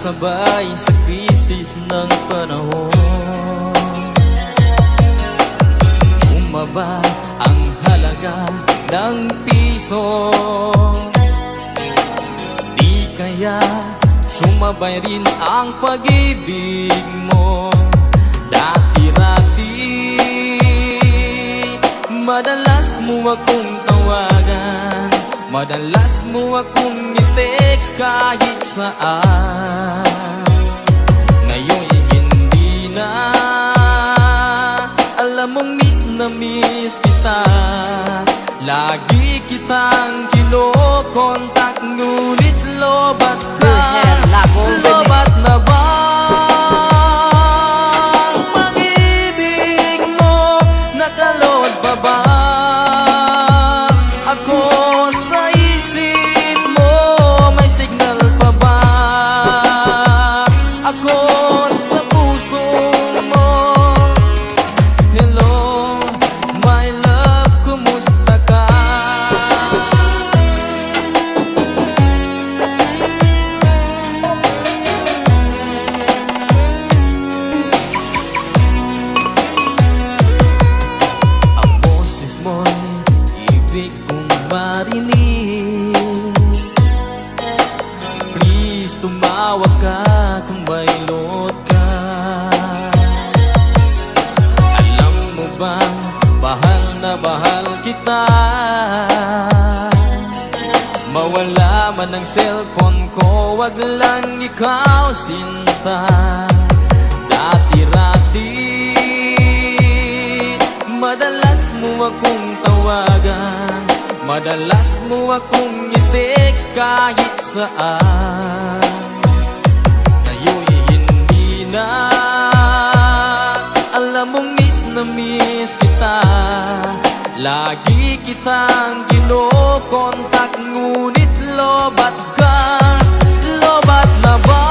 sabay sa krisis ng panahon. Bumaba ang halaga ng piso, di kaya sumabay rin ang pag-ibig mo. Dati-rati madalas mo akong tawagan, madalas mo akong i-text kahit saan. Ngayon'y hindi na, alam mong miss na miss kita. Lagi kitang kinokontak, ngunit lobat ka. Lobat na ba ang pag-ibig mo? Nakalod pa ba ako sa isip mo? May signal pa ba ako sa puso mo? Hello, my love, kumusta ka? Ang boses mo'y ibig kong marinig. Please, tumawag ka kung may load ka. Alam mo bang bahal na bahal kita? Mawala man ang cellphone ko, wag lang ikaw sinta. Dati-rati madalas mo akong tawagan, madalas mo akong i-text kahit saan. Ngayon'y hindi na, alam mong miss na miss kita. Lagi kitang kinokontak, ngunit lobat ka. Lobat na ba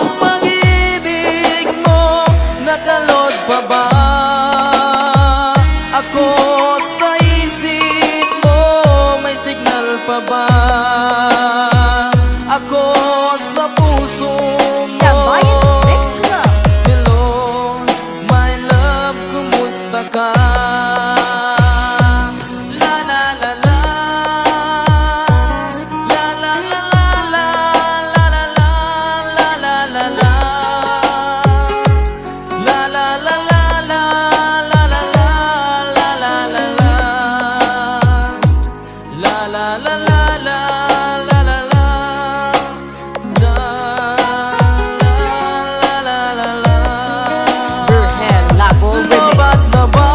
ang pag-ibig mo? Nakalod pa ba ako sa isip mo? May signal pa ba ako sa puso mo? Hello, my love, kumusta ka? La la la la, la la la la, la la la la, la la la la, la la la la, la la la la, la la la la, la la la la, la la la la, lobat na ba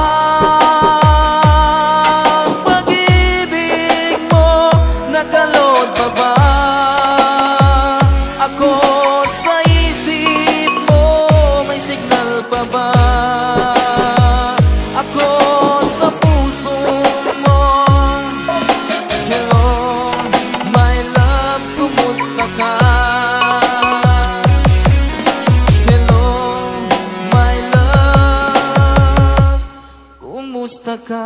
ang pag-ibig mo? Nakalod pa ba ako sa isip mo? May signal pa ba ako sa puso mo? Hello, my love, kumusta ka? Hello, my love, kumusta ka?